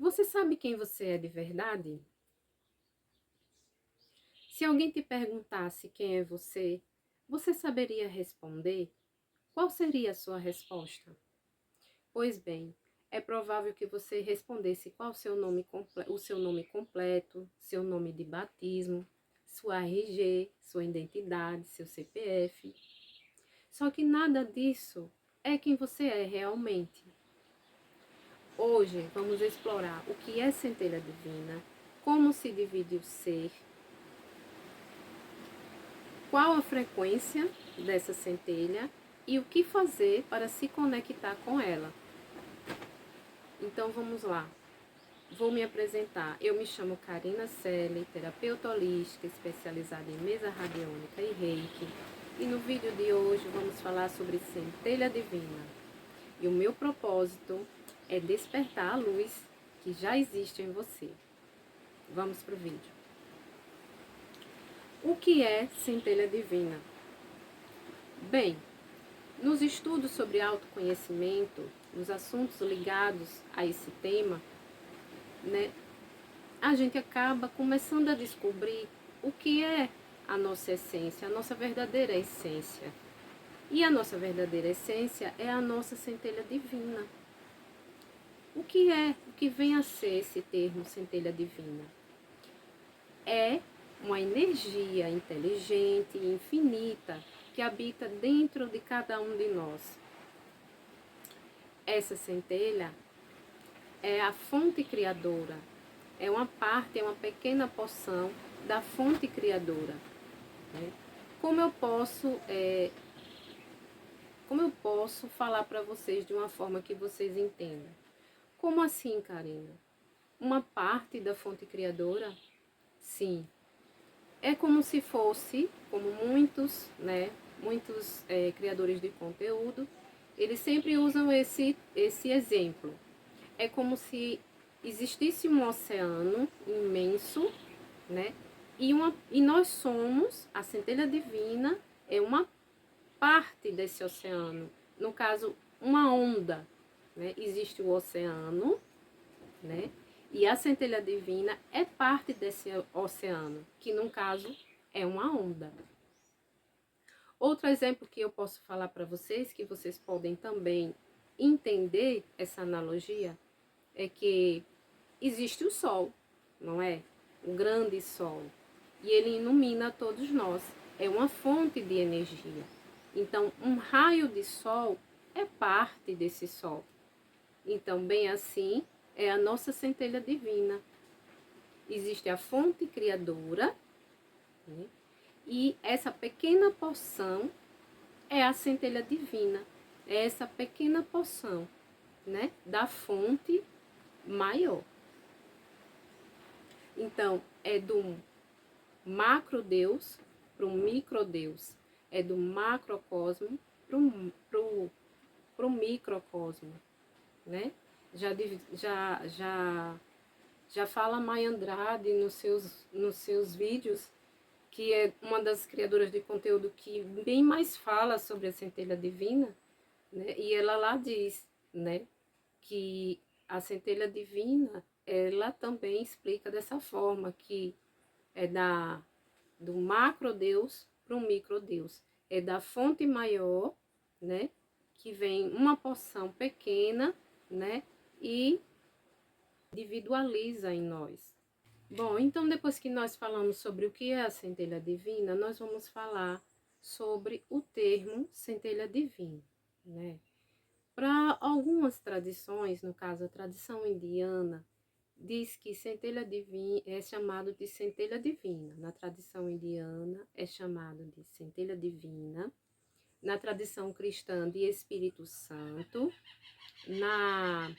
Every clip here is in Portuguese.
Você sabe quem você é de verdade? Se alguém te perguntasse quem é você, você saberia responder? Qual seria a sua resposta? Pois bem, é provável que você respondesse qual o seu nome completo, seu nome de batismo, sua RG, sua identidade, seu CPF. Só que nada disso é quem você é realmente. Hoje vamos explorar o que é centelha divina, como se divide o ser, qual a frequência dessa centelha e o que fazer para se conectar com ela. Então vamos lá. Vou me apresentar. Eu me chamo Karina Selle, terapeuta holística especializada em mesa radiônica e reiki. E no vídeo de hoje vamos falar sobre centelha divina. E o meu propósito é despertar a luz que já existe em você. Vamos para o vídeo. O que é centelha divina? Bem, nos estudos sobre autoconhecimento, nos assuntos ligados a esse tema, né, a gente acaba começando a descobrir o que é a nossa essência, a nossa verdadeira essência. E a nossa verdadeira essência é a nossa centelha divina. O que vem a ser esse termo centelha divina? É uma energia inteligente e infinita que habita dentro de cada um de nós. Essa centelha é a fonte criadora, é uma pequena porção da fonte criadora. Né? Como eu posso falar para vocês de uma forma que vocês entendam? Como assim, Karina? Uma parte da fonte criadora? Sim. É como se fosse, como muitos criadores de conteúdo, eles sempre usam esse exemplo. É como se existisse um oceano imenso, né? E nós somos, a centelha divina é uma parte desse oceano. No caso, uma onda, né? Existe o oceano, né? E a centelha divina é parte desse oceano, que no caso é uma onda. Outro exemplo que eu posso falar para vocês, que vocês podem também entender essa analogia, é que existe o sol, não é? O grande sol. E ele ilumina todos nós. É uma fonte de energia. Então, um raio de sol é parte desse sol. Então, bem assim, é a nossa centelha divina. Existe a fonte criadora, né? E essa pequena porção é a centelha divina. É essa pequena porção, né, da fonte maior. Então, é do macro Deus para o micro Deus. É do macrocosmo para o microcosmo, né? Já fala Maia Andrade nos seus vídeos, que é uma das criadoras de conteúdo que bem mais fala sobre a centelha divina, né? E ela lá diz, né, que a centelha divina, ela também explica dessa forma, que é do macro Deus para o micro Deus. É da fonte maior, né, que vem uma porção pequena, né, e individualiza em nós. Bom, então depois que nós falamos sobre o que é a centelha divina, nós vamos falar sobre o termo centelha divina, né? Para algumas tradições, no caso a tradição indiana, diz que centelha divina é chamado de centelha divina. Na tradição indiana é chamado de centelha divina. Na tradição cristã de Espírito Santo. Na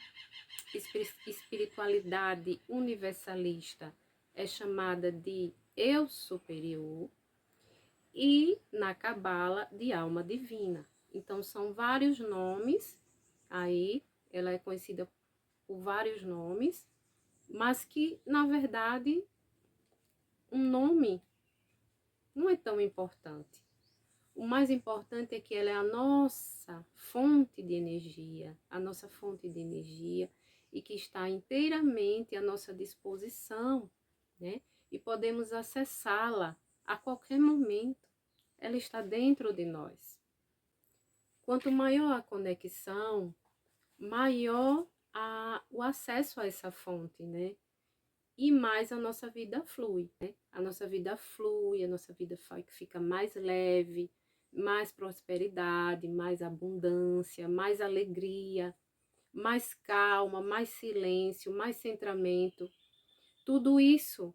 espiritualidade universalista é chamada de eu superior. E na cabala de alma divina. Então são vários nomes, aí ela é conhecida por vários nomes, mas que na verdade um nome não é tão importante. O mais importante é que ela é a nossa fonte de energia, a nossa fonte de energia, e que está inteiramente à nossa disposição, né? E podemos acessá-la a qualquer momento. Ela está dentro de nós. Quanto maior a conexão, maior o acesso a essa fonte, né? E mais a nossa vida flui, né? A nossa vida flui, a nossa vida fica mais leve, mais prosperidade, mais abundância, mais alegria, mais calma, mais silêncio, mais centramento. Tudo isso,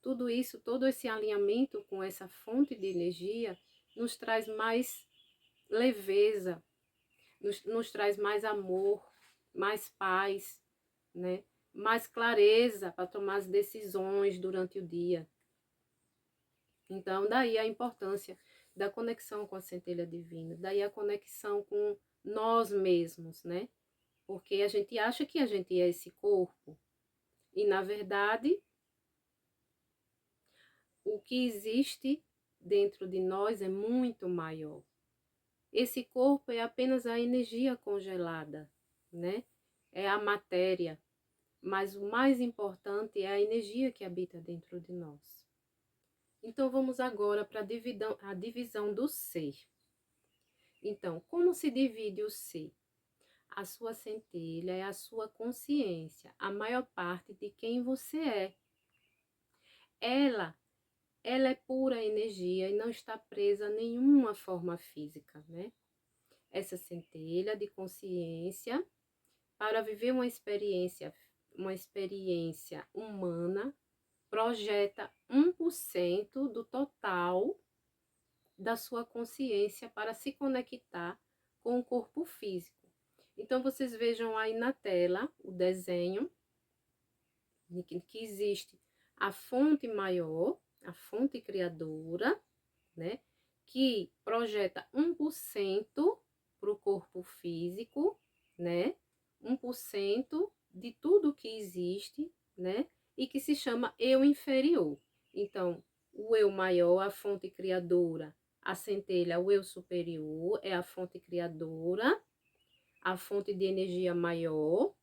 todo esse alinhamento com essa fonte de energia nos traz mais leveza, nos traz mais amor, mais paz, né? Mais clareza para tomar as decisões durante o dia. Então, daí a importância da conexão com a centelha divina, daí a conexão com nós mesmos, né? Porque a gente acha que a gente é esse corpo, e na verdade, o que existe dentro de nós é muito maior. Esse corpo é apenas a energia congelada, né? É a matéria, mas o mais importante é a energia que habita dentro de nós. Então, vamos agora para a divisão do ser. Então, como se divide o ser? A sua centelha é a sua consciência, a maior parte de quem você é. Ela é pura energia e não está presa a nenhuma forma física, né? Essa centelha de consciência, para viver uma experiência humana, projeta 1% do total da sua consciência para se conectar com o corpo físico. Então, vocês vejam aí na tela o desenho que existe a fonte maior, a fonte criadora, né? Que projeta 1% para o corpo físico, né? 1% de tudo que existe, né? E que se chama eu inferior. Então, o eu maior, a fonte criadora, a centelha, o eu superior, é a fonte criadora, a fonte de energia maior,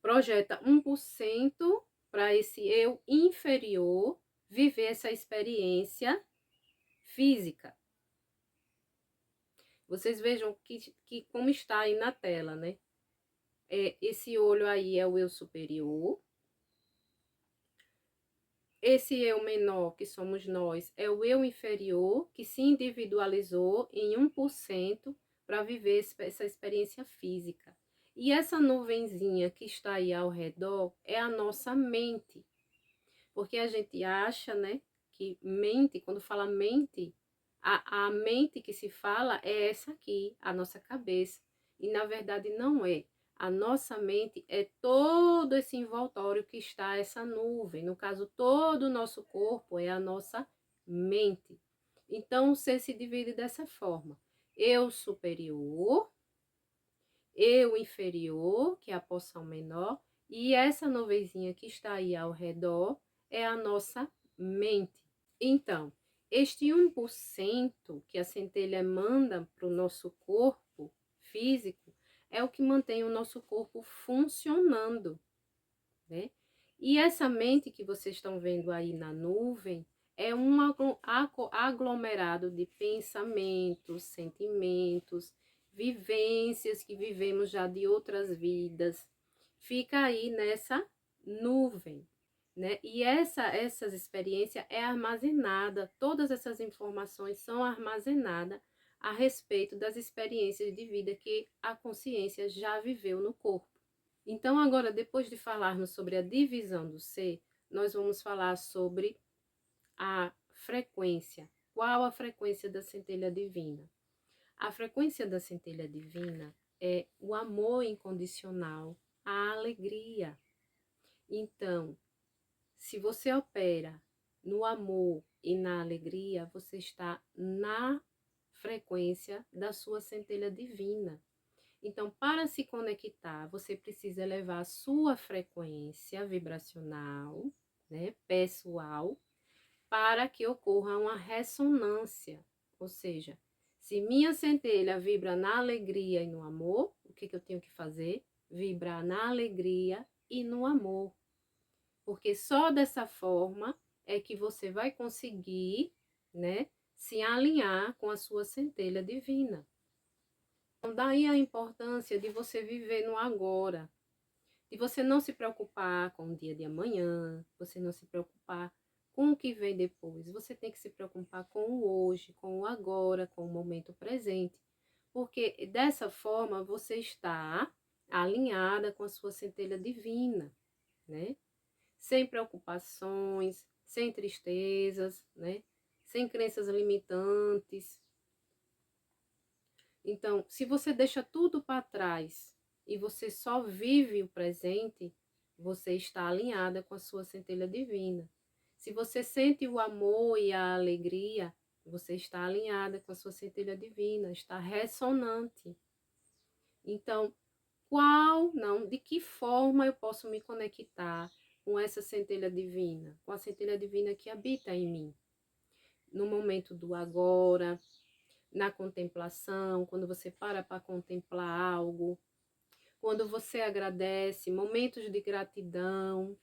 projeta 1% para esse eu inferior viver essa experiência física. Vocês vejam que como está aí na tela, né? Esse olho aí é o eu superior. Esse eu menor, que somos nós, é o eu inferior, que se individualizou em 1% para viver essa experiência física. E essa nuvenzinha que está aí ao redor é a nossa mente. Porque a gente acha, né, que mente, quando fala mente, a mente que se fala é essa aqui, a nossa cabeça. E na verdade não é. A nossa mente é todo esse envoltório que está essa nuvem. No caso, todo o nosso corpo é a nossa mente. Então, o ser se divide dessa forma. Eu superior, eu inferior, que é a porção menor, e essa nuvenzinha que está aí ao redor é a nossa mente. Então, este 1% que a centelha manda para o nosso corpo físico é o que mantém o nosso corpo funcionando, né? E essa mente que vocês estão vendo aí na nuvem é um aglomerado de pensamentos, sentimentos, vivências que vivemos já de outras vidas. Fica aí nessa nuvem, né? E essas experiências é armazenada, todas essas informações são armazenadas a respeito das experiências de vida que a consciência já viveu no corpo. Então, agora, depois de falarmos sobre a divisão do ser, nós vamos falar sobre a frequência. Qual a frequência da centelha divina? A frequência da centelha divina é o amor incondicional, a alegria. Então, se você opera no amor e na alegria, você está na frequência da sua centelha divina. Então, para se conectar, você precisa elevar a sua frequência vibracional, né, pessoal, para que ocorra uma ressonância. Ou seja, se minha centelha vibra na alegria e no amor, o que eu tenho que fazer? vibrar na alegria e no amor. Porque só dessa forma é que você vai conseguir, né, se alinhar com a sua centelha divina. Então, daí a importância de você viver no agora, de você não se preocupar com o dia de amanhã, você não se preocupar com o que vem depois. Você tem que se preocupar com o hoje, com o agora, com o momento presente, porque dessa forma você está alinhada com a sua centelha divina, né? Sem preocupações, sem tristezas, né? Sem crenças limitantes. Então, se você deixa tudo para trás e você só vive o presente, você está alinhada com a sua centelha divina. Se você sente o amor e a alegria, você está alinhada com a sua centelha divina, está ressonante. Então, de que forma eu posso me conectar com essa centelha divina, com a centelha divina que habita em mim? No momento do agora, na contemplação, quando você para contemplar algo, quando você agradece, momentos de gratidão,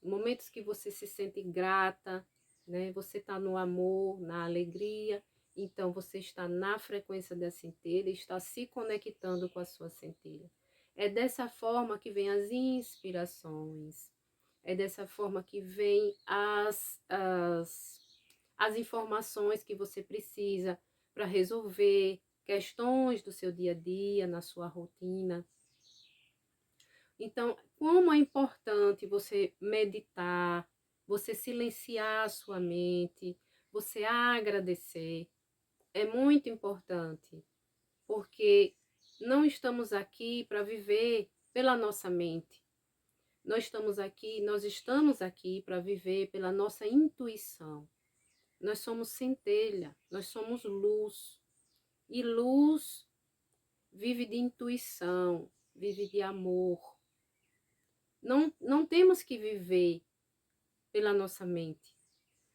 momentos que você se sente grata, né? Você está no amor, na alegria, então você está na frequência da centelha, está se conectando com a sua centelha. É dessa forma que vem as inspirações, é dessa forma que vem as informações que você precisa para resolver questões do seu dia a dia, na sua rotina. Então, como é importante você meditar, você silenciar a sua mente, você agradecer, é muito importante, porque não estamos aqui para viver pela nossa mente. Nós estamos aqui para viver pela nossa intuição. Nós somos centelha, nós somos luz. E luz vive de intuição, vive de amor. Não temos que viver pela nossa mente.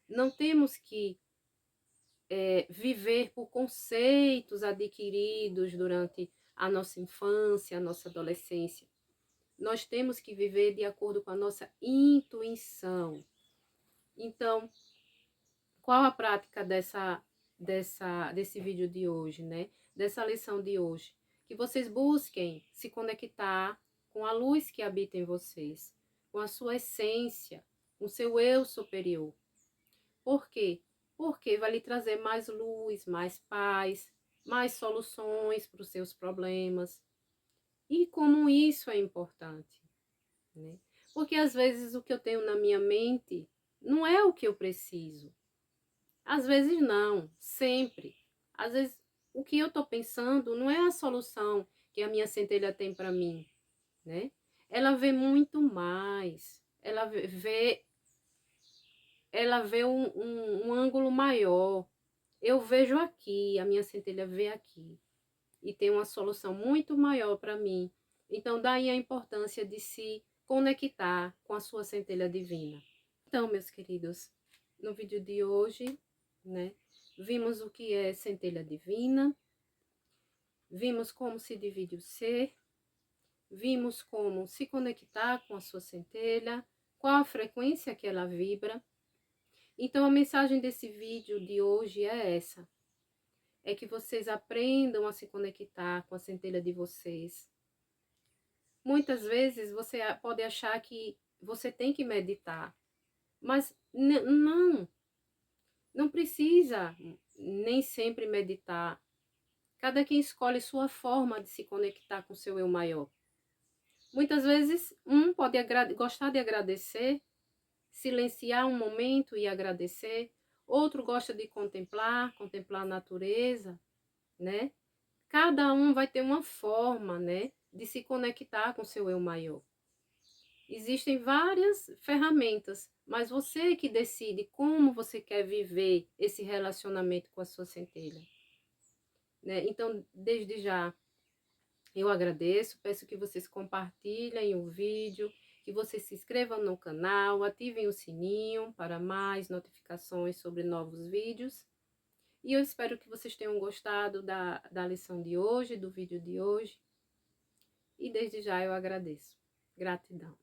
Não temos que viver por conceitos adquiridos durante a nossa infância, a nossa adolescência. Nós temos que viver de acordo com a nossa intuição. Então, qual a prática desse vídeo de hoje, né? Dessa lição de hoje? Que vocês busquem se conectar com a luz que habita em vocês, com a sua essência, com o seu eu superior. Por quê? Porque vai lhe trazer mais luz, mais paz, mais soluções para os seus problemas. E como isso é importante, né? Porque às vezes o que eu tenho na minha mente não é o que eu preciso. Às vezes não, sempre. Às vezes o que eu estou pensando não é a solução que a minha centelha tem para mim, né? Ela vê muito mais. Ela vê um ângulo maior. Eu vejo aqui, a minha centelha vê aqui. E tem uma solução muito maior para mim. Então, daí a importância de se conectar com a sua centelha divina. Então, meus queridos, no vídeo de hoje, né, vimos o que é centelha divina, vimos como se divide o ser, vimos como se conectar com a sua centelha, qual a frequência que ela vibra. Então, a mensagem desse vídeo de hoje é essa. É que vocês aprendam a se conectar com a centelha de vocês. Muitas vezes você pode achar que você tem que meditar, mas não precisa nem sempre meditar. Cada quem escolhe sua forma de se conectar com seu eu maior. Muitas vezes pode gostar de agradecer, silenciar um momento e agradecer. Outro gosta de contemplar a natureza, né? Cada um vai ter uma forma, né, de se conectar com seu eu maior. Existem várias ferramentas, mas você que decide como você quer viver esse relacionamento com a sua centelha, né? Então, desde já, eu agradeço, peço que vocês compartilhem o vídeo, que vocês se inscrevam no canal, ativem o sininho para mais notificações sobre novos vídeos. E eu espero que vocês tenham gostado da lição de hoje, do vídeo de hoje. e desde já eu agradeço. Gratidão.